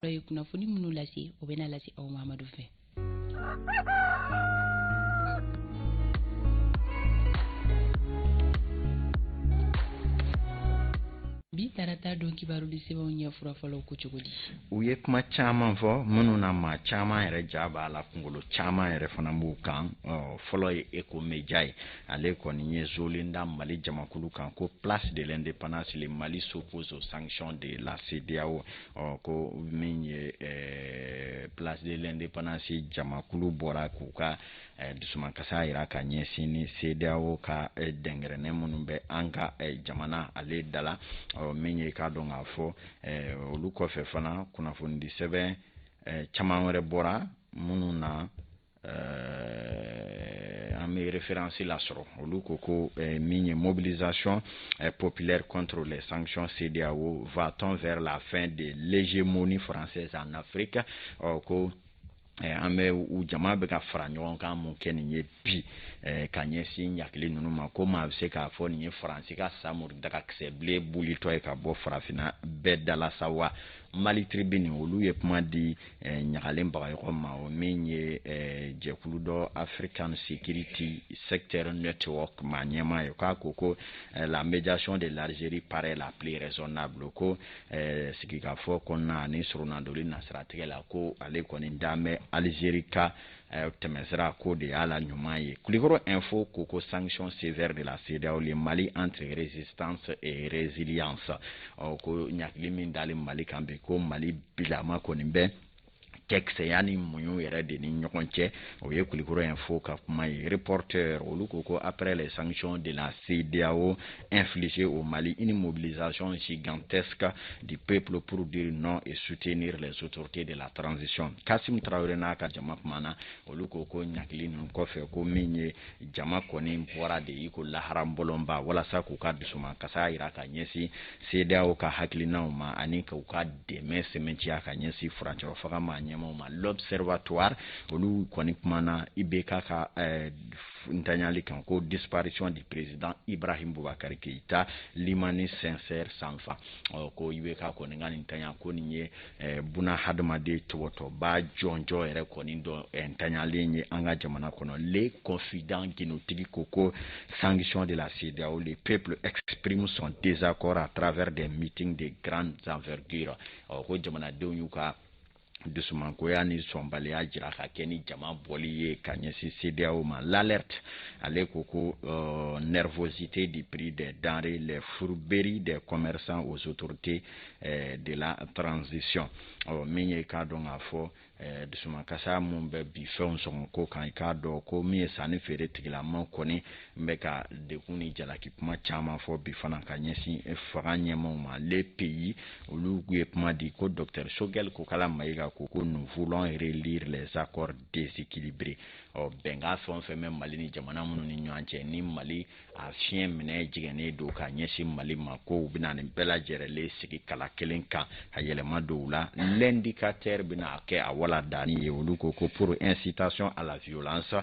ye kunnafoni minnu lase o bɛna lase aw ma Amadu fɛ. Bi tarata don kibaru di sɛbɛnw ɲɛ fura fɔlɔ ko cogo di? U ye kuma caman fɔ minnu na maa caman yɛrɛ ja b'a la kunkolo caman yɛrɛ fana b'u kan fɔlɔ ye Eco Media ye ale kɔni ye zolen da Mali jamakulu kan ko place de l'indépendance le Mali s'oppose aux sanctions de la CEDEAO ko min ye place de l'indépendance jamakulu bɔra k'u ka dusumankasa yira ka ɲɛsin ni CEDEAO ka dɛngɛrɛnɛ minnu bɛ an ka jamana ale dala min ye k'a dɔn k'a fɔ olu kɔfɛ fana kunnafoni di sɛbɛn caman wɛrɛ bɔra minnu na an bɛ référence la sɔrɔ olu ko min ye mobilisation populaire contre les sanctions CEDEAO va-t-on vers la fin de l'hégémonie française en Afrique ko an bɛ u jama bɛ ka fara ɲɔgɔn kan mun kɛ nin ye bi ka ɲɛsin ɲakili ninnu ma ko maa bɛ se k'a fɔ nin ye faransi ka samuru daga kisɛ bilen bulitɔ ye ka bɔ farafinna bɛɛ dala sa wa Mali Tribune olu ye kuma di ɲagalen bagaɲɔgɔn ma o min ye jɛkulu dɔ African Security Sector Network ma ɲɛma ye k'a ko la médiation de l'Algérie paraît la plus raisonnable ko sigikafɔ kɔnɔna ani surunadoli nasiratigɛ la ko ale kɔni dan bɛ Algérie ka tɛmɛsira ko de y'a la ɲuman ye. Kulikɔrɔ info ko sanction sévère de la CEDEAO le Mali entre résistance et résilience ko ɲakili min dalen Mali kan bi ko Mali bilama kɔni bɛ kɛkisɛya ni muɲu yɛrɛ de ni ɲɔgɔn cɛ o ye Kulikɔrɔ info ka kuma ye. Reporter olu ko après les sanctions de la CEDEAO infligées au Mali une mobilisation gigantesque du peuple pour dire non et soutenir les autorités de la transition. Kassim Traoré n'a ka jama kumana olu ko ɲakili ninnu kɔfɛ ko min ye jama kɔni bɔra de i ko laharambolonba walasa k'u ka dusumankasa yira ka ɲɛsin CEDEAO ka hakilinaw ma ani k'u ka dɛmɛ sɛmɛntiya ka ɲɛsin furancɛ faga ma l'observatoire olu kɔni kumana IBK ka ntanyali kan ko disparition du président Ibrahim Boubacar Keïta limani sincère sans fin ko IBK kɔni ka ntanya ko nin ye buna hadamaden tɔgɔtɔba jɔnjɔ yɛrɛ kɔni dɔ ntanyalen ye an ka jamana kɔnɔ les confidents ginotigi ko sanction de la CEDEAO le peuple exprime son désaccord à travers des meetings de grande envergure ko jamanadenw y'u ka dusumankoya ni sɔnbaliya jira ka kɛ ni jama bɔli ye ka ɲɛsin CEDEAO ma. L'alerte ale ko nervosité du prix des denrées les fourberies des commerçants aux autorités de la transition min ye k'a dɔn k'a fɔ dusumankasa mun bɛ bi fɛnw sɔngɔ ko kan i k'a dɔn ko min ye sanni feere tigilama kɔni n bɛ ka dekun ni jalaki kuma caman fɔ bi fana ka ɲɛsin faga ɲɛmaw ma. Les pays olu ye kuma di ko Dr Sogel Kokala Mayiga ko nous voulons relire les accords déséquilibrés bɛnkan fɛn o fɛn bɛ Mali ni jamana minnu ni ɲɔgɔn cɛ ni Mali a fiɲɛ minɛ jigɛnnen don ka ɲɛsin Mali ma ko u bɛna nin bɛɛ lajɛlen sigi kala kelen kan a yɛlɛma dɔw la. L'indicateur bɛna kɛ a wala dani ye olu ko pour incitation à la violence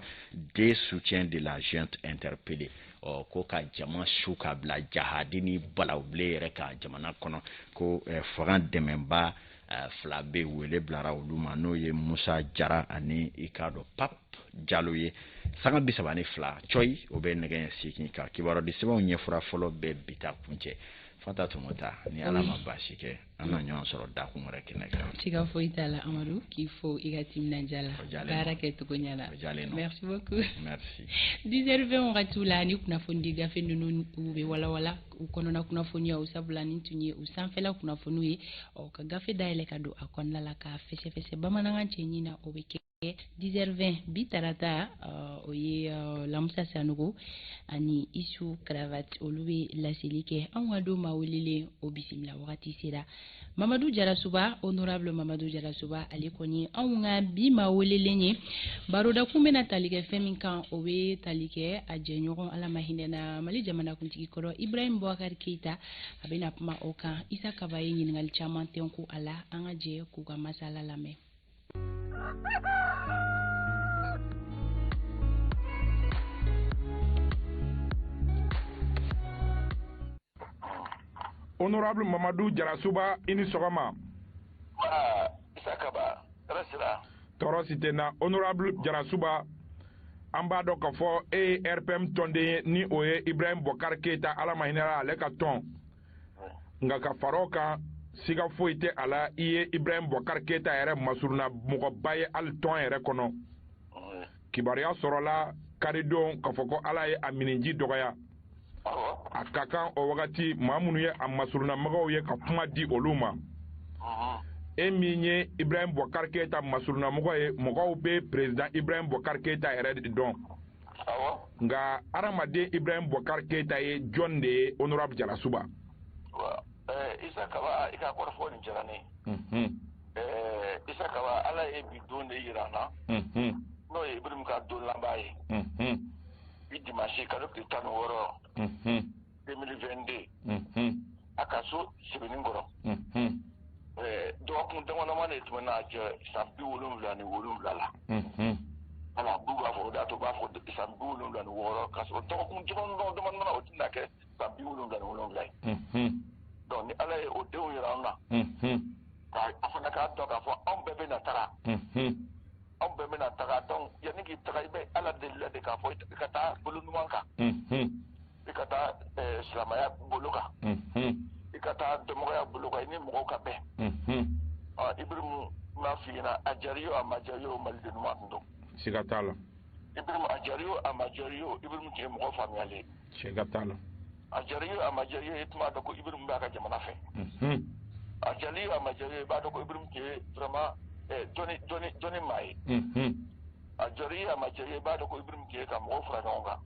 des soutiens de la junte interpellée ko ka jama su ka bila jahadi ni balawule yɛrɛ ka jamana kɔnɔ ko fanga dɛmɛba fila bɛ wele bilara olu ma n'o ye Musa Jara ani i k'a dɔn Pap Jalo ye sanga 32 Coy o bɛ nɛgɛ segin kan kibaru di sɛbɛnw ɲɛfura fɔlɔ bɛɛ bi ta kuncɛ Fanta Tumota ni ala ma baasi kɛ an na ɲɔgɔn sɔrɔ dakun wɛrɛ kɛnɛ kan. Siga foyi t'a la Amadu k'i fo i ka timinandiya la baara kɛcogo ɲɛ la. Merci beaucoup. Merci. 10h20 wagatiw la ni kunnafoni di gafe ninnu u bɛ walawala u kɔnɔna kunnafoniyaw sabula ni tun ye u sanfɛla kunnafoniw ye ka gafe dayɛlɛ ka don a kɔnɔna la ka fɛsɛfɛsɛ bamanankan cɛɲi na o bɛ kɛ 10h20 bi tarata o ye Lamusa Sanogo ani Isu Cravate olu bɛ laseli kɛ anw ka don maa wele o bisimila wagati sera. Mamadou Jarasuba, honorable Mamadou Jarasuba ale kɔni anw ka bi maa welelen ye baroda kun bɛna tali kɛ fɛn min kan o bɛ tali kɛ a jɛɲɔgɔn ala ma hinɛ na Mali jamanakuntigi kɔrɔ Ibrahim Boubacar Keïta a bɛna kuma o kan Isa Kaba ye ɲininkali caman tɛnku a la an ka jɛ k'u ka masala lamɛn. Honorable Mamadou Jarasuba, ini sɔgɔma. cité na honorable Jarasuba ambado ka fo RPM tonde ni oye Ibrahim Bokar Keita ala mahinara ale ka ton nga ka faroka siga foite ala iye Ibrahim Bokar Keita yɛrɛ masuruna mɔgɔ baye al ton yɛrɛ kɔnɔ kibariya sɔrɔla karidon ka fɔ ko ala ye a miniji dɔgɔya a ka kan o wagati maa minnu ye a masuruna mɔgɔw ye ka kuma di olu ma e min ye Ibrahim Bokar Keita masuruna mɔgɔ ye mɔgɔw bɛ président Ibrahim Bokar Keita yɛrɛ de dɔn nga adamaden Ibrahim Bokar Keita ye jɔn de ye honorable Jarasuba isa kaba ika kɔrɔfɔ nin jara ne isa kaba ala ye bi don de yira na n'o ye Ibrahim ka don laban ye bi dimanche kalo tile 16 2022 a ka so sɛbɛnni kɔrɔ dɔgɔkun damadama de tɛmɛ n'a jɛ san 77 la ala b'u b'a fɔ o de y'a to b'a fɔ san 76 k'a sɔrɔ dɔgɔkun damadama o tɛna kɛ san 77 ye donc ni ala ye o denw yira an na a fana k'a dɔn k'a fɔ anw bɛɛ bɛna taga anw bɛɛ bɛna taga donc yanni k'i taga i bɛ ala deli la de k'a fɔ i ka taa bolo ɲuman kan i ka taa silamɛya bolo kan i ka taa dɔnbagaya bolo kan i ni mɔgɔw ka bɛn Ibrahim m'a f'i ɲɛna a jari ye o a ma jari ye o maliden ɲuman tun don siga t'a la Ibrahim a jari ye o a ma jari ye o Ibrahim tun ye mɔgɔ faamuyalen ye siga t'a la a jari ye o a ma jari ye i tun b'a dɔn ko Ibrahim b'a ka jamana fɛ a jari ye o a ma jari ye i b'a dɔn ko Ibrahim tun ye vraiment dɔnni maa ye a jari ye a ma jari ye i b'a dɔn ko Ibrahim tun ye ka mɔgɔw fara ɲɔgɔn kan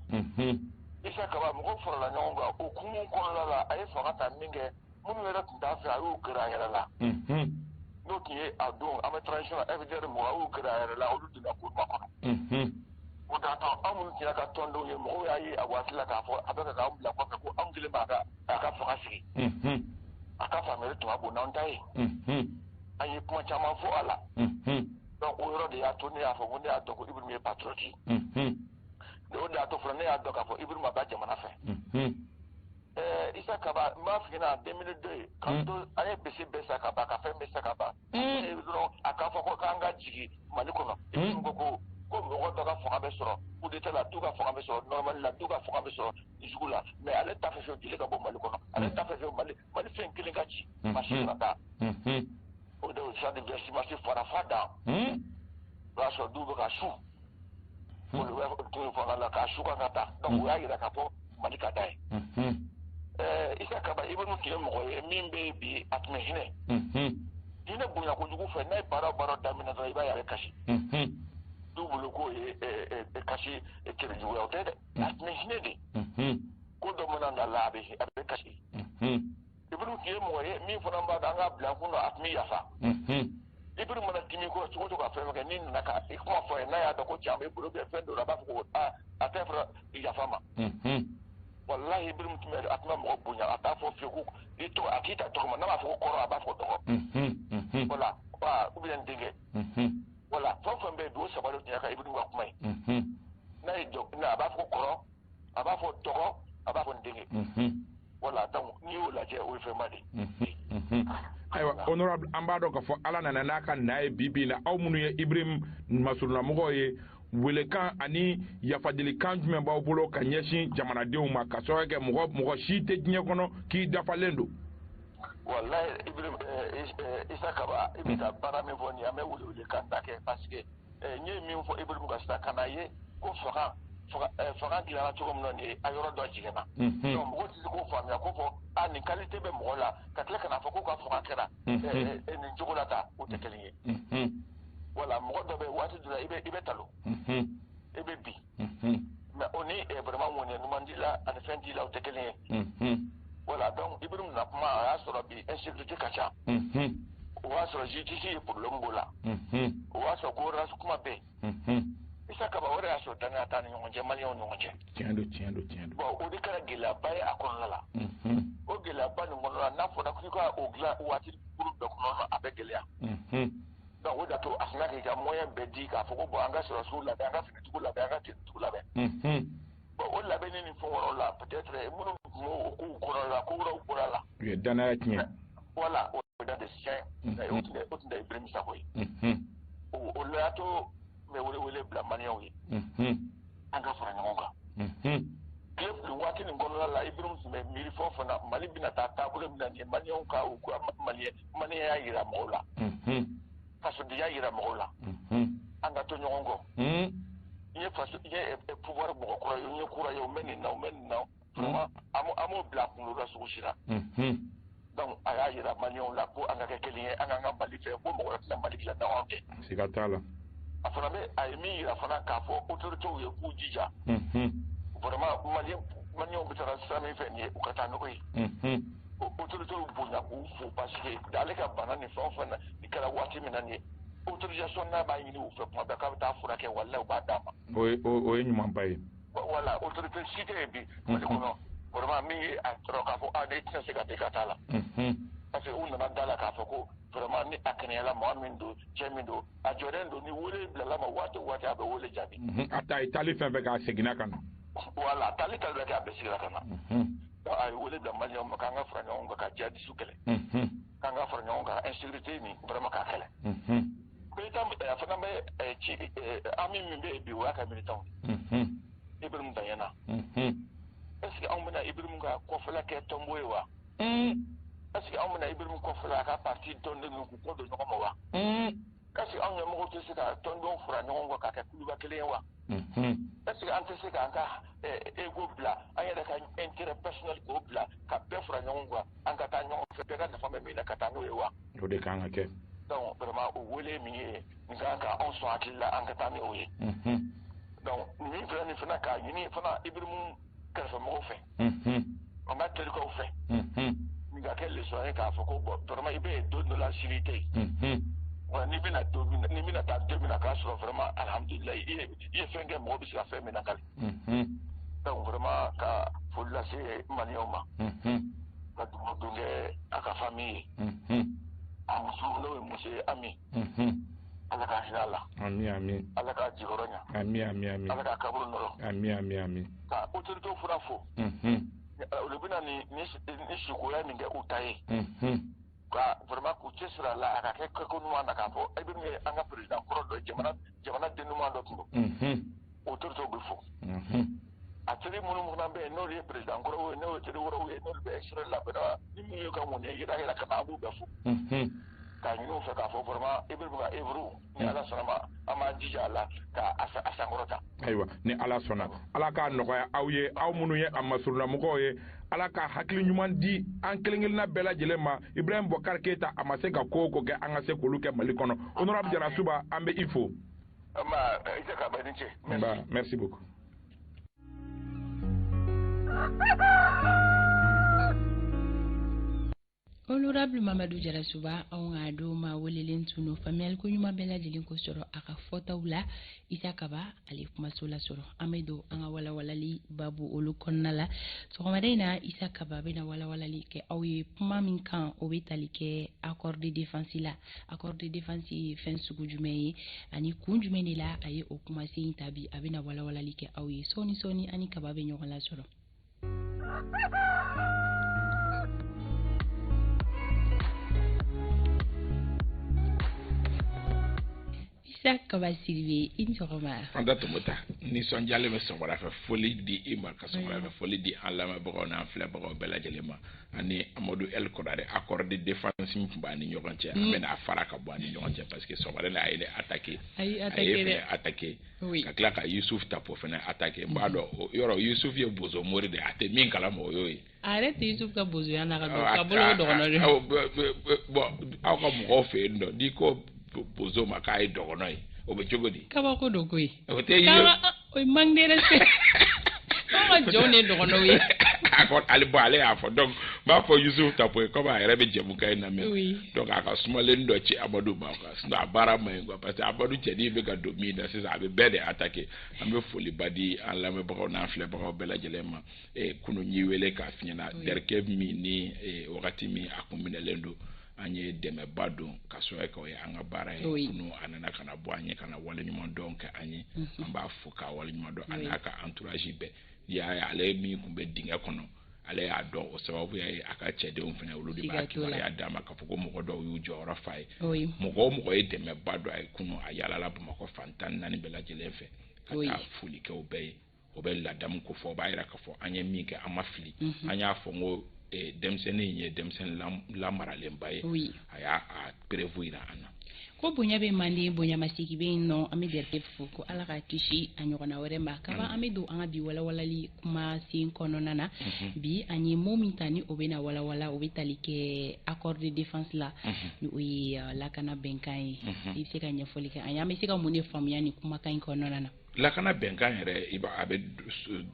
Isa Kaba mɔgɔw farala ɲɔgɔn kan o kumu kɔnɔna la a ye fanga ta min kɛ minnu yɛrɛ tun t'a fɛ a y'o gɛrɛ a yɛrɛ la n'o tun ye a don an bɛ transition na FDR mɔgɔ a y'o gɛrɛ a yɛrɛ la olu donna gouvernement kɔnɔ o t'a to an minnu tun y'a ka tɔndenw ye mɔgɔw y'a ye a waati la k'a fɔ a bɛ ka k'an bila kɔfɛ ko anw kelen b'a ka fanga sigi a ka faamuyali tun ka bon n'anw ta ye an ye kuma caman fɔ a la donc o yɔrɔ de y'a to ne y'a fɔ ko ne y'a dɔn ko Ibrahim ye patriote ye o de y'a to fana ne y'a dɔn k'a fɔ Ibrahim a b'a jamana fɛ Isa Kaba n b'a f'i ɲɛna 2002 k'an to an ye bese bɛɛ sa ka ban ka fɛn bɛɛ sa ka ban dɔrɔn a k'a fɔ ko k'an ka jigin Mali kɔnɔ Ibrahim ko mɔgɔ dɔ ka fanga bɛ sɔrɔ coup d'état la du ka fanga bɛ sɔrɔ normal la du ka fanga bɛ sɔrɔ jugu la mais ale t'a fɛ jeli ka bɔ Mali kɔnɔ ale t'a fɛ Mali fɛn kelen ka ci machine ka taa o de ça de versimasi fara fa dan o y'a sɔrɔ du bɛ ka su olu bɛ to fanga la k'a su kan ka taa donc o y'a yira k'a fɔ Mali ka da ye Isa Kaba Ibrahim tun ye mɔgɔ ye min bɛ bi a tun bɛ hinɛ hinɛ bonya kojugu fɛ n'a ye baara o baara daminɛ dɔrɔn i b'a ye a bɛ kasi du bolo k'o ye kasi kɛlɛjuguya o tɛ dɛ a tun bɛ hinɛ de ko dɔ mana na la a bɛ kasi Ibrahim tun ye mɔgɔ ye min fana b'a dɔn an k'a bila kun na a tun bɛ yafa Ibrahim mana dimi ko cogo o cogo ka fɛn kɛ ni nana ka kuma fɔ a ye n'a y'a dɔn ko cɛ an bɛ bolo kɛ fɛn dɔ la a b'a fɔ ko a tɛ fɔra yafa ma wallahi Ibrahim tun bɛ a tun bɛ mɔgɔ bonya a t'a fɔ fiyewu ko i tɔgɔ a k'i ta tɔgɔ ma n'a b'a fɔ ko kɔrɔ a b'a fɔ tɔgɔ voilà ou bien n denkɛ voilà fɛn o fɛn bɛ yen bi o saba de tun y'a ka Ibrahim ka kuma ye n'a ye jɔ a b'a fɔ kɔrɔ a b'a fɔ tɔgɔ a b'a fɔ n denkɛ voilà donc n'i y'o lajɛ o ye fɛn ba de ayiwa honorable an b'a dɔn k'a fɔ ala nana n'a ka na ye bi na aw minnu ye Ibrahim masurunamɔgɔw ye welekan ani yafadelikan jumɛn b'aw bolo ka ɲɛsin jamanadenw ma ka sababu kɛ mɔgɔ si tɛ diɲɛ kɔnɔ k'i dafalen don wallahi Ibrahim Isa Kaba i bɛ ka baara min fɔ nin an bɛ welekan da kɛ parce que n ye min fɔ Ibrahim ka sisan ka n'a ye ko fanga dilanna cogo min na nin ye a yɔrɔ dɔ jiginna donc mɔgɔ tɛ se k'o faamuya ko fɔ nin qualité bɛ mɔgɔ la ka tila ka n'a fɔ ko ka fanga kɛra nin cogo la ta o tɛ kelen ye voilà mɔgɔ dɔ bɛ waati dɔ la i bɛ talo i bɛ bi mais o ni vraiment ŋɔniya ɲuman d'i la ani fɛn d'i la o tɛ kelen ye voilà donc Ibrahim na kuma a y'a sɔrɔ bi insécurité ka ca o b'a sɔrɔ justice ye problème b'o la o b'a sɔrɔ gouvernance kuma bɛ yen Isa Kaba o de y'a sɔrɔ danaya t'a ni ɲɔgɔn cɛ maliyɛnw ni ɲɔgɔn cɛ tiɲɛ don bon o de kɛra gɛlɛyaba ye a kɔnɔna la o gɛlɛyaba nin kɔnɔna la n'a fɔra k'i ka o dilan waati kuru bɛɛ kɔnɔna na a bɛ gɛlɛya donc o de y'a to a sina k'i ka moyen bɛɛ di k'a fɔ ko bon an ka sɔrɔsiw labɛn an ka finitigiw labɛn an ka tenitigiw labɛn bon o labɛnni ni fɛn wɛrɛw la peut-être minnu tun b'o kow kɔnɔna la ko wɛrɛw bɔra la u ye danaya tiɲɛ voilà o da de siɲɛ o tun tɛ Ibrahim Sako ye o la to me wele bla maniyo yi anga fara nyonga klep du wati ni ngono la ibrum me miri fofo na mali bina ta tabule bina ni maniyo ka u ko mali ya yira mola faso dia yira mola anga to nyongo ye faso ye pouvoir bo ko ye kura yo meni na vraiment amo bla ko la sushira donc aya yira maniyo la ko anga ke kelien anga mali fe ko mo la mali la dawante sigatala afana be aymi afana ka fo autorité ye ku jija vraiment maniyo bitara sami fe ni ukata no yi autorité bunya ku fo parce que dale ka banani fo fana ikala wati minani autorisation na ba yini u fe ko da ka ta fura ke walla ba dama o nyuma baye wala autorité cité bi ko vraiment mi a troka fo a de tse ka te katala parce que on na dala ka fo ko vraiment ni akene la moamindo chemindo a jorendo ni wole bla la ma wati abe wole jabi ata itali fe be ka segina kana wala tali be ka be segina kana ay wole bla manyo makanga franya on ka jadi sukele kanga franya on ka insécurité ni vraiment ka kele militant afana be chi ami mi be bi wa ka militant ibrum dayana est-ce que on mena ibrum ka ko fala ke tomboewa est-ce que on mena ibrum ko fala ka parti tonde nu ko do nyoma wa est-ce que on nyoma ko tse ka tondo fura nyongo ka ka kuluba kele wa est-ce que ante se ka anga ego bla aya ka intérêt personnel ko bla ka be fura nyongo anga ta nyongo fe ka na fama mi na katano wa o de kan ke donc vraiment o wole mi ngaka on so atilla anga ta mi oye donc ni vraiment fana ka yini fana ibrum ka fa mo fe on va te ko fe ni ga quelle soirée ka fa ko vraiment ibe do la civilité wa ni bina do ni bina ta 2000 ka so vraiment alhamdulillah il fait un mo bi sa fait mais nakal donc vraiment ka faut la c'est manioma ka do nge aka famille amusulo monsieur ami ala ka hinala ami ala ka jigoronya ami ala ka kaburu noro ami ka autorité furafo le bina ni shukoya ni ga utaye ka vraiment ku tsira la aka ke ko no anda ka fo e bi mi anga président ko do jamana denuma do tundo autorité be fo atiri munu na be no le président ko no tiri woro we no be extra la bena ni mi ka mo ne gira ka na bu be fo ka ñu fa ka fo vraiment ibru ga ibru ni ala sama ama jijala ka asa ngorota aywa ni ala sona ala ka nogoya awye aw munu ye amasurna mugo ye ala ka hakili ɲuman di an kelengilina bɛɛ lajɛlen ma Ibrahim Boubacar Keita a ma se ka ko ko kɛ an ka se k'olu kɛ Mali kɔnɔ honorable Jara Suba an bɛ i fo merci beaucoup Honorable Mamadou Jarasuba on a do ma welelen tuno famille ko nyuma bela jilin ko soro aka fota wula isa kaba ali kuma sola soro amedo anga wala walali babu olu konnala so madina isa kaba bena wala walali ke awi puma min kan o betali ke accord de défense fen sugu jumei ani kun jumeni la aye o kuma sin tabi abena wala walali ke awi soni ani kaba be nyola soro Kaba Sylvie Insoroma. Andate mota ni sonjale me songora fa folie di ima ka songora fa folie di alama bogona fle bogo bela jelema ani Amadou El Kodare accord de défense mba ni nyokanche amena afara ka bo ni nyokanche parce que songora la ile attaquer oui ka klaka Youssouf tapo fena attaquer mbado yoro Youssouf ye bozo mori de ate min kala mo yoyi arrête Youssouf ka bozo yana ka bolo do gono bo ako mo fe ndo diko bozo makai dogonoi obechogodi kaba ko dogoi ote kaba o mangde respect kaba jone dogonoi akon alibale afo donc ba fo Youssouf tapo ko ba rebe jemu kay na me donc aka smale ndo ci Amadou ba ko ndo bara may ko parce que Amadou jedi be ga domine c'est ça be bede attaquer ambe foli badi en la me ba na fle ba bela jelema e kuno nyiwele ka finyana derke mi ni e wakati mi akumina lendo anye deme bado kasoe ko ya anga bara kuno anana kana boanye kana wale nyuma donc anye amba fuka wale nyuma do anaka entourage be ya ale mi kumbe dinga kono ale y'a dɔn o sababu ye a ka cɛdenw fana olu de b'a kibaruya d'a ma k'a fɔ ko mɔgɔ dɔw y'u jɔyɔrɔ fa ye mɔgɔ o mɔgɔ ye dɛmɛba dɔ a ye kunu a yaalala bamakɔ fan 14 bɛɛ lajɛlen fɛ ka taa foli kɛ o bɛɛ ye o bɛ ladamu ko fɔ o b'a jira k'a fɔ an ye min kɛ an ma fili an y'a fɔ n ko denmisɛnnin ye denmisɛnnin lamaralenba ye a y'a prévu yira an na ko bonya bɛ manden bonya masigi bɛ yen nɔ an bɛ dɛrɛte fo ko ala ka kisi a ɲɔgɔnna wɛrɛ ma kaba an bɛ don an ka bi walawalali kuma sen kɔnɔna na bi an ye mo min ta ni o bɛ na walawala o bɛ tali kɛ accord de défense la ni o ye lakana bɛnkan ye i bɛ se ka ɲɛfɔli kɛ an ye an bɛ se ka mun de faamuya ni kumakan in kɔnɔna na lakana bɛnkan yɛrɛ a bɛ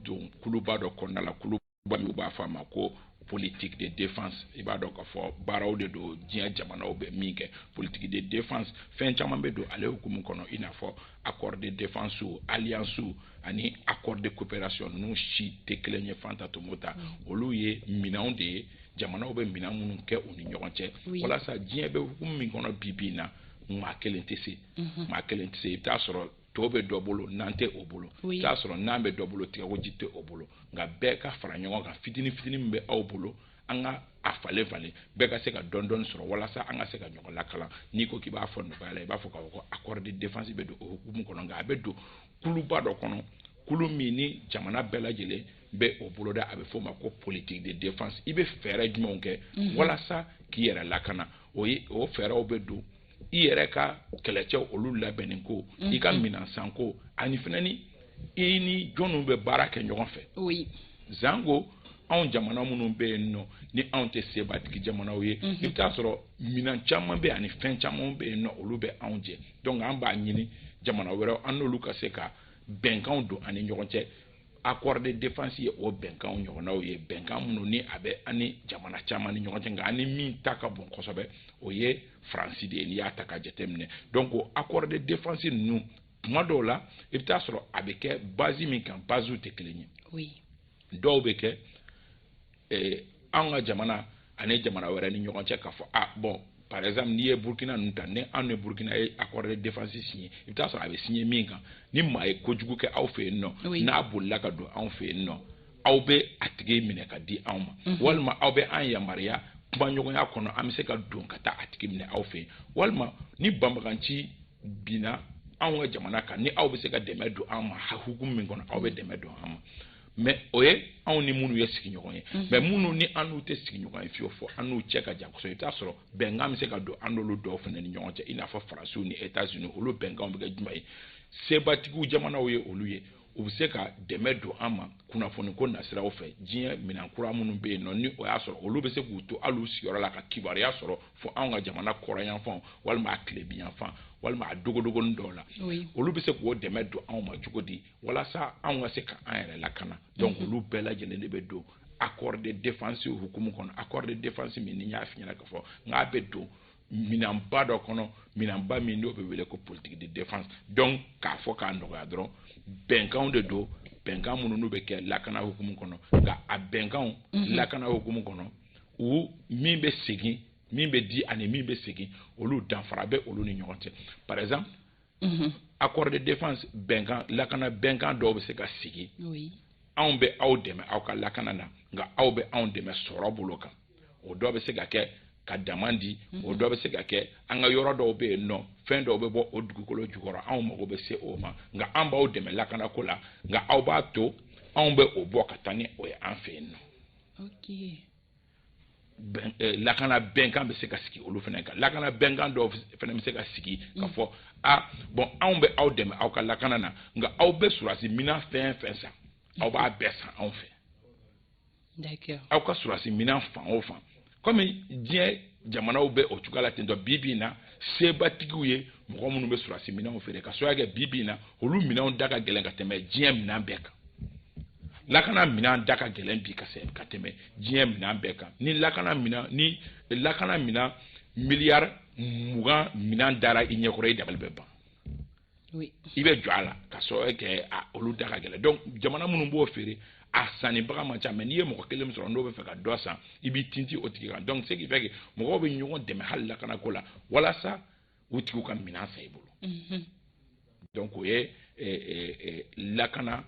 don kuluba dɔ kɔnɔna la kuluba min b'a fɔ a ma ko politique de défense i b'a dɔn k'a fɔ baaraw de don diɲɛ jamanaw bɛ min kɛ politique de défense fɛn caman bɛ don ale hukumu kɔnɔ i n'a fɔ accord de défense alliance ani accord de coopération ninnu si tɛ kelen ye fanta tomo ta olu ye minɛnw de ye jamanaw bɛ minɛn minnu kɛ u ni ɲɔgɔn cɛ walasa diɲɛ bɛ hukumu min kɔnɔ bi na maa kelen tɛ se maa kelen tɛ se i bɛ taa sɔrɔ to bɛ dɔ bolo n'an tɛ o bolo i t'a sɔrɔ n'an bɛ dɔ bolo tigɛkoji tɛ o bolo nka bɛɛ ka fara ɲɔgɔn kan fitinin fitinin min bɛ aw bolo an ka a falen falen bɛɛ ka se ka dɔɔni dɔɔni sɔrɔ walasa an ka se ka ɲɔgɔn lakalan n'i ko k'i b'a fɔ nɔgɔya la i b'a fɔ k'a fɔ ko accord de défense bɛ don o hukumu kɔnɔ nka a bɛ don kuluba dɔ kɔnɔ kulu min ni jamana bɛɛ lajɛlen bɛ o bolo da a bɛ fɔ o ma ko politique de défense i bɛ fɛɛrɛ jumɛnw kɛ walasa k'i yɛrɛ lakana o fɛɛrɛw bɛ don i yɛrɛ ka kɛlɛcɛw olu labɛnnen ko i ka minansan ko ani fana ni i ni jɔnw bɛ baara kɛ ɲɔgɔn fɛ zango anw jamana minnu bɛ yen nɔ ni anw tɛ sebatigi jamanaw ye i bɛ taa sɔrɔ minan caman bɛ ani fɛn caman bɛ yen nɔ olu bɛ anw jɛ donc an b'a ɲini jamana wɛrɛw an n'olu ka se ka bɛnkanw don ani ɲɔgɔn cɛ accord de défense ye o bɛnkanw ɲɔgɔnnaw ye bɛnkan minnu ni a bɛ ani jamana caman ni ɲɔgɔn cɛ nka ani min ta ka bon kosɛbɛ o ye faransi de ye n'i y'a ta ka jateminɛ donc o accord de défense ninnu tuma dɔw la i bɛ taa sɔrɔ a bɛ kɛ base min kan basew tɛ kelen ye dɔw bɛ kɛ anw ka jamana ani jamana wɛrɛ ni ɲɔgɔn cɛ k'a fɔ bon par exemple n'i ye Burkina ninnu ta ni anw ni Burkina ye accord de défense signé i bɛ taa sɔrɔ a bɛ signé min kan ni maa ye kojugu kɛ aw fɛ yen nɔ n'a bolila ka don anw fɛ yen nɔ aw bɛ a tigi minɛ ka di anw ma walima aw bɛ an yamaruya kumaɲɔgɔnya kɔnɔ an bɛ se ka don ka taa a tigi minɛ aw fɛ yen walima ni banbaganci binna anw ka jamana kan ni aw bɛ se ka dɛmɛ don an ma hukumu min kɔnɔ aw bɛ dɛmɛ don an ma mais o ye anw ni minnu ye sigiɲɔgɔn ye mais minnu ni an n'u tɛ sigiɲɔgɔn ye fiyewu fɔ an n'u cɛ ka jan kosɛbɛ i bɛ taa sɔrɔ bɛnkan bɛ se ka don an n'olu dɔw fana ni ɲɔgɔn cɛ i n'a fɔ faransiw ni États-Unis olu bɛnkanw bɛ kɛ jumɛn ye sebatigiw jamanaw ye olu ye u bɛ se ka dɛmɛ don an ma kunnafoni ko nasiraw fɛ diɲɛ minɛn kura minnu bɛ yen nɔ ni o y'a sɔrɔ olu bɛ se k'u to hali u sigiyɔrɔ la ka kibaruya sɔrɔ fo anw ka jamana kɔrɔyanfanw walima a tilebiyanfan walima a dogodogonin dɔw la olu bɛ se k'o dɛmɛ don anw ma cogo di walasa anw ka se ka an yɛrɛ lakana donc olu bɛɛ lajɛlen de bɛ don accord de défense hukumu kɔnɔ accord de défense min ni n y'a f'i ɲɛna k'a fɔ nka a bɛ don minanba dɔ kɔnɔ minanba min n'o bɛ wele ko politique de défense donc k'a fɔ k'a nɔgɔya dɔrɔn bɛnkanw de don bɛnkan minnu n'u bɛ kɛ lakana hukumu kɔnɔ nka a bɛnkanw lakana hukumu kɔnɔ u min bɛ segin min bɛ di ani min bɛ segin olu danfara bɛ olu ni ɲɔgɔn cɛ par exemple accord de défense bɛnkan lakana bɛnkan dɔw bɛ se ka sigi anw bɛ aw dɛmɛ aw ka lakana na nka aw bɛ anw dɛmɛ sɔrɔ bolo kan o dɔw bɛ se ka kɛ ka dama di o dɔw bɛ se ka kɛ an ka yɔrɔ dɔw bɛ yen nɔ fɛn dɔw bɛ bɔ o dugukolo jukɔrɔ anw mago bɛ se o ma nka an b'aw dɛmɛ lakanako la nka aw b'a to anw bɛ o bɔ ka taa ni o ye an fɛ yen nɔ lakana bɛnkan bɛ se ka sigi olu fana kan lakana bɛnkan dɔw fana bɛ se ka sigi ka fɔ bon anw bɛ aw dɛmɛ aw ka lakana na nka aw bɛ surasi minan fɛn fɛn san aw b'a bɛɛ san anw fɛ aw ka surasi minan fan o fan komi diɲɛ jamanaw bɛ o cogoya la ten tɔ bi in na sebatigiw ye mɔgɔ minnu bɛ surasi minɛnw feere ka sɔrɔ kɛ bi in na olu minɛnw da ka gɛlɛn ka tɛmɛ diɲɛ minɛn bɛɛ kan lakana minɛn da ka gɛlɛn bi ka tɛmɛ diɲɛ minɛn bɛɛ kan ni lakana minɛn miliyari 20 minɛn dara i ɲɛkɔrɔ i dabali bɛ ban i bɛ jɔ a la ka sɔrɔ kɛ olu da ka gɛlɛn donc jamana minnu b'o feere a sannibaga man ca mais n'i ye mɔgɔ kelen sɔrɔ n'o bɛ fɛ ka dɔ san i b'i tinti o tigi kan donc ce qui fait que mɔgɔw bɛ ɲɔgɔn dɛmɛ hali lakanako la walasa o tigiw ka minɛn san i bolo donc o ye lakana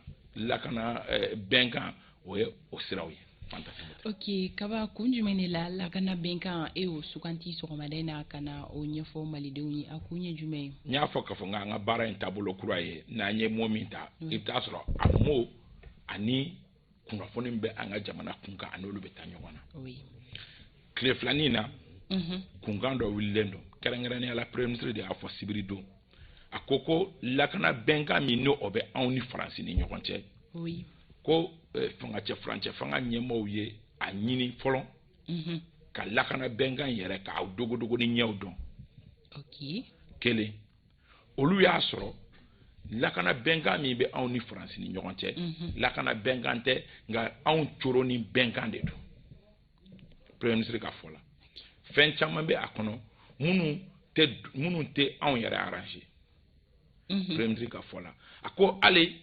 bɛnkan o ye o siraw ye Ok, kaba kun jumɛn de la lakana bɛnkan e y'o suganti sɔgɔmada in na ka na o ɲɛfɔ malidenw ye a kun ye jumɛn ye n y'a fɔ k'a fɔ n ka baara in taabolo kura ye n'an ye mot min ta i bɛ taa sɔrɔ a mot ani kunnafoni bɛ an ka jamana kunkan ani olu bɛ taa ɲɔgɔn na tile filanin na kunkan dɔ wililen don kɛrɛnkɛrɛnnenya la premier ministre de y'a fɔ sibiri don a ko lakana bɛnkan min n'o bɛ anw ni faransi ni ɲɔgɔn cɛ ko fangacɛ furancɛ fanga ɲɛmaaw ye a ɲini fɔlɔ ka lakana bɛnkan yɛrɛ k'a dogodogo ni ɲɛw dɔn kelen olu y'a sɔrɔ lakana bɛnkan min bɛ anw ni faransi ni ɲɔgɔn cɛ lakana bɛnkan tɛ nka anw coro ni bɛnkan de don premier ministre ka fɔ la fɛn caman bɛ a kɔnɔ minnu tɛ anw yɛrɛ arranger premier ministre ka fɔ la a ko hali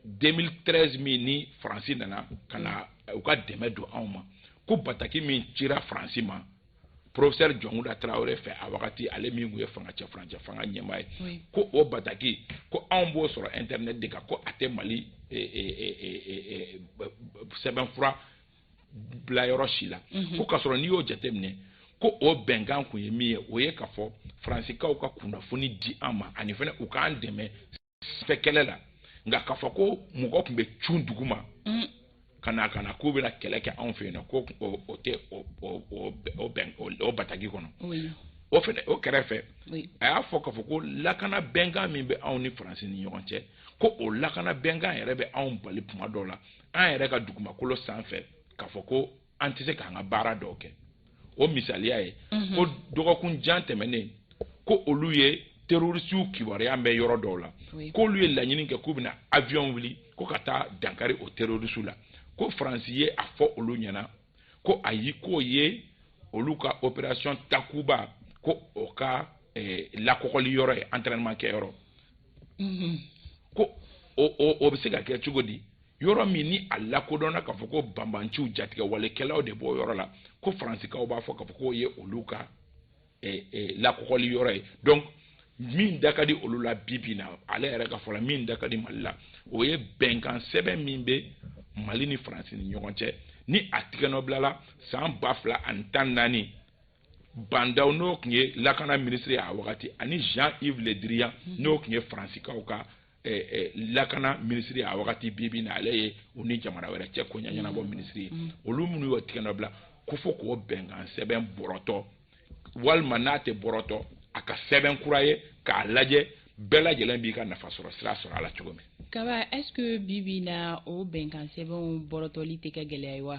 2013 min ni faransi nana ka na u ka dɛmɛ don anw ma ko bataki min cira faransi ma professeur Jɔnkuda Tarawele fɛ a wagati ale min tun ye fangacɛ furancɛ fanga ɲɛmaa ye ko o bataki ko anw b'o sɔrɔ internet de kan ko a tɛ Mali sɛbɛnfura bila yɔrɔ si la ko k'a sɔrɔ n'i y'o jateminɛ ko o bɛnkan kun ye min ye o ye k'a fɔ faransikaw ka kunnafoni di an ma ani fana u k'an dɛmɛ sɛbɛ kɛlɛ la nka k'a fɔ ko mɔgɔ tun bɛ cun dugu ma ka na k'u bɛna kɛlɛ kɛ anw fɛ yen nɔ ko o tɛ o bataki kɔnɔ o fɛnɛ o kɛrɛfɛ a y'a fɔ k'a fɔ ko lakana bɛnkan min bɛ anw ni faransi ni ɲɔgɔn cɛ ko o lakana bɛnkan yɛrɛ bɛ anw bali tuma dɔw la an yɛrɛ ka dugumakolo sanfɛ k'a fɔ ko an tɛ se k'an ka baara dɔw kɛ o misaliya ye ko dɔgɔkun jan tɛmɛnen ko olu ye terrorisiw kibaruya mɛn yɔrɔ dɔw la k'olu ye laɲini kɛ k'u bɛna avion wuli ko ka taa dankari o terrorisiw la ko faransi ye a fɔ olu ɲɛna ko ayi k'o ye olu ka opération Takuba ko o ka lakɔgɔli yɔrɔ ye entraînement kɛ yɔrɔ ko o bɛ se ka kɛ cogo di yɔrɔ min ni a lakodɔnna k'a fɔ ko banbanciw jatigɛ walekɛlaw de b'o yɔrɔ la ko faransikaw b'a fɔ k'a fɔ k'o ye olu ka lakɔgɔli yɔrɔ ye donc min da ka di olu la bi na ale yɛrɛ ka fɔ la min da ka di Mali la o ye bɛnkan sɛbɛn min bɛ Mali ni faransi ni ɲɔgɔn cɛ ni a tigɛnɔbilala san 2014 Bandaw n'o tun ye lakana ministre a wagati ani Jean-Yves Le Drian n'o tun ye faransikaw ka lakana ministre a wagati bi na ale ye u ni jamana wɛrɛ cɛ ko ɲɛnabɔ ministre ye olu minnu y'o tigɛnɔbila ko fɔ k'o bɛnkan sɛbɛn bɔrɔtɔ walima n'a tɛ bɔrɔtɔ a ka sɛbɛn kura ye k'a lajɛ bɛɛ lajɛlen b'i ka nafa sɔrɔ sira sɔrɔ a la cogo min. Kaba est-ce que bibi na o bɛnkan sɛbɛnw bɔrɔtɔli tɛ kɛ gɛlɛya ye wa?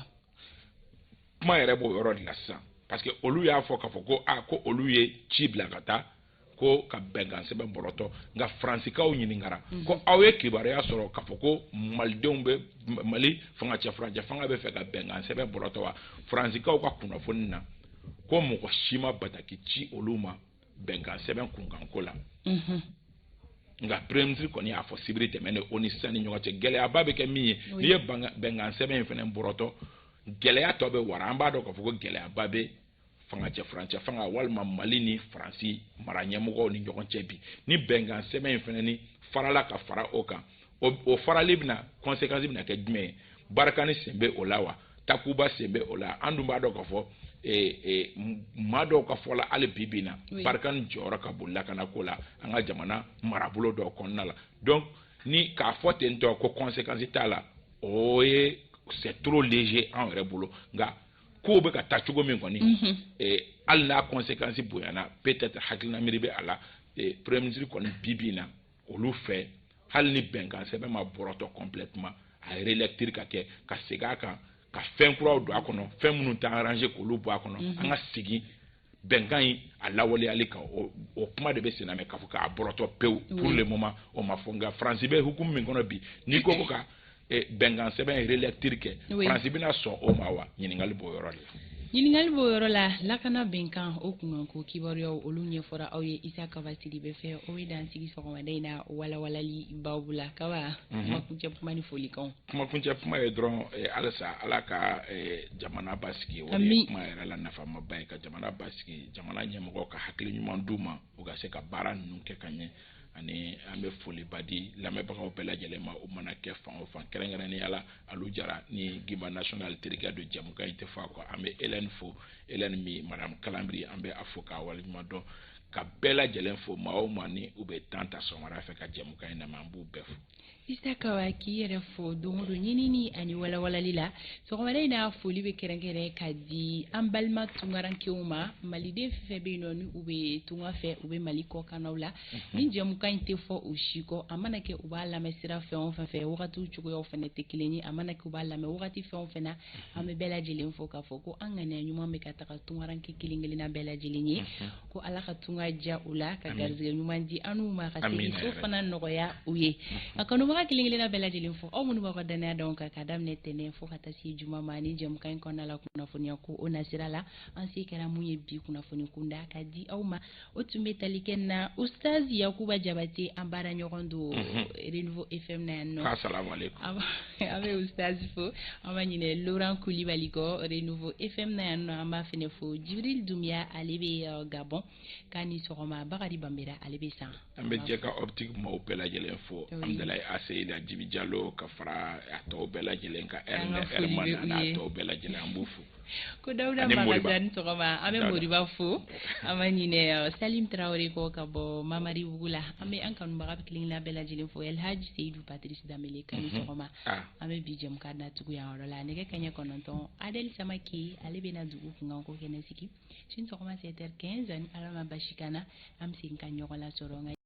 Kuma yɛrɛ b'o yɔrɔ de la sisan parce que olu y'a fɔ k'a fɔ ko ko olu ye ci bila ka taa ko ka bɛnkan sɛbɛn bɔrɔtɔ nka faransikaw ɲininkara ko aw ye kibaruya sɔrɔ k'a fɔ ko malidenw bɛ Mali fangacɛ furancɛ fanga bɛ fɛ ka bɛnkan sɛbɛn bɔrɔtɔ wa faransikaw ka kunnafoni na ko mɔgɔ si ma bataki ci olu ma bɛnkan sɛbɛn kunkanko la nka premier ministre kɔni y'a fɔ sibiri tɛmɛnen o ni sisan ni ɲɔgɔn cɛ gɛlɛyaba bɛ kɛ min ye n'i ye bɛnkan sɛbɛn in fana bɔrɔtɔ gɛlɛya tɔ bɛ wara an b'a dɔn k'a fɔ ko gɛlɛyaba bɛ fangacɛ furancɛ fanga walima Mali ni faransi mara ɲɛmɔgɔw ni ɲɔgɔn cɛ bi ni bɛnkan sɛbɛn in fana ni farala ka fara o kan o farali bɛna conséquence bɛna kɛ jumɛn ye Barkani sen bɛ o la wa Takuba sen bɛ o la an dun b'a dɔn k'a fɔ maa dɔw ka fɔ la hali bi na Barkani jɔyɔrɔ ka bon lakana ko la an ka jamana marabolo dɔw kɔnɔna la donc ni k'a fɔ ten tɔ ko conséquence t'a la o ye c'est trop léger an yɛrɛ bolo nka ko bɛ ka taa cogo min kɔni hali n'a conséquence bonyana peut-être hakilina miiri bɛ a la premier ministre kɔni bi na olu fɛ hali ni bɛnkan sɛbɛn ma bɔrɔtɔ complètement a relecture ka kɛ ka segin a kan ka fɛn kuraw don a kɔnɔ fɛn minnu t'an arranger k'olu bɔ a kɔnɔ an ka segin bɛnkan in a lawaleyali kan o kuma de bɛ sen na mɛ k'a fɔ k'a bɔrɔtɔ pewu pour le moment o ma fɔ nka faransi bɛ hukumu min kɔnɔ bi n'i ko ka bɛnkan sɛbɛn relecture kɛ faransi bɛna sɔn o ma wa ɲininkali b'o yɔrɔ de la. ɲininkali b'o yɔrɔ la lakana bɛnkan o kunkanko kibaruyaw olu ɲɛfɔra aw ye Isa Kaba Sidibe fɛ o ye dan sigi sɔgɔmada in na walawalali babu la Kaba kumakuncɛ kuma ni folikanw. Kumakuncɛ kuma ye dɔrɔn halisa Ala ka jamana basigi o ye kuma yɛrɛ la nafamaba ye ka jamana basigi jamana ɲɛmɔgɔ ka hakili ɲuman d'u ma u ka se ka baara ninnu kɛ ka ɲɛ ani an bɛ foliba di lamɛnbagaw bɛɛ lajɛlen ma u mana kɛ fan o fan kɛrɛnkɛrɛnnenya la alu jara ni Gimba national terikɛ don jamukan in tɛ fɔ a kɔ an bɛ Hélène fo Hélène min madame Kalambiri an bɛ a fo k'a waleɲuman dɔn ka bɛɛ lajɛlen fo maa o maa ni u bɛ temps ta sɔgɔmada fɛ ka jamukan in lamɛn an b'u bɛɛ fo. Isaka wa k'i yɛrɛ fo don o don ɲinini ani walawalali la sɔgɔmada in n'a foli bɛ kɛrɛnkɛrɛn ka di an balima tunkarankew ma maliden fɛn bɛ yen nɔ ni u bɛ tunga fɛ u bɛ Mali kɔkannaw la ni jamukan in tɛ fɔ u si kɔ a mana kɛ u b'a lamɛn sira fɛn o fɛn fɛ wagatiw cogoyaw fana tɛ kelen ye a mana kɛ u b'a lamɛn wagati fɛn o fɛn na an bɛ bɛɛ lajɛlen fo k'a fɔ ko an ŋaniya ɲuman bɛ ka taga tunkaranke kelen kelenna bɛɛ lajɛlen ye ko Ala ka tunga diya u la ka garizɛgɛ ɲuman di an n'u ma ka segin so fana nɔgɔya u ye a kanubaga kelen kelenna bɛɛ lajɛlen fo aw minnu b'aw ka danaya d'anw kan ka daminɛ tɛnɛn fo ka taa se juma ma ni jamukan in kɔnɔna la kunnafoniya ko o nasira la an se kɛra mun ye bi kunnafoni kunda ka di aw ma o tun bɛ tali kɛ na Ustaz Yakuba Jabate an baara ɲɔgɔn don Renouveau FM na yan nɔ assalamu alaikum an bɛ Ustaz fo an b'a ɲinɛ Laurent Coulibaly kɔ Renouveau FM na yan nɔ an b'a fɛnɛ fo Jibril Dumbuya ale bɛ Gabon k'a ni sɔgɔma Bakari Bambera ale bɛ san an bɛ jɛ ka optique maaw bɛɛ lajɛlen fo Amdalayi Aseyida Jibi Jalo ka fara a tɔw bɛɛ lajɛlen ka Herman n'a tɔw bɛɛ lajɛlen an b'u fo ko Dawuda Magajan sɔgɔma an bɛ Moriba fo an b'a ɲinɛ Salim Traoré kɔ ka bɔ Mamari Bugu la an bɛ an kanubaga kelenkelenna bɛɛ lajɛlen fo Elhaji Seydou Patrice Damele k'a ni sɔgɔma an bɛ bi jamukan datugu yan yɔrɔ la nɛgɛ kanɲɛ 9 Adel Samake ale bɛna dugu kunkan ko kɛnɛ sigi sini sɔgɔma 7h15 ani Alama Basi kana an bɛ segin ka ɲɔgɔn lasɔrɔ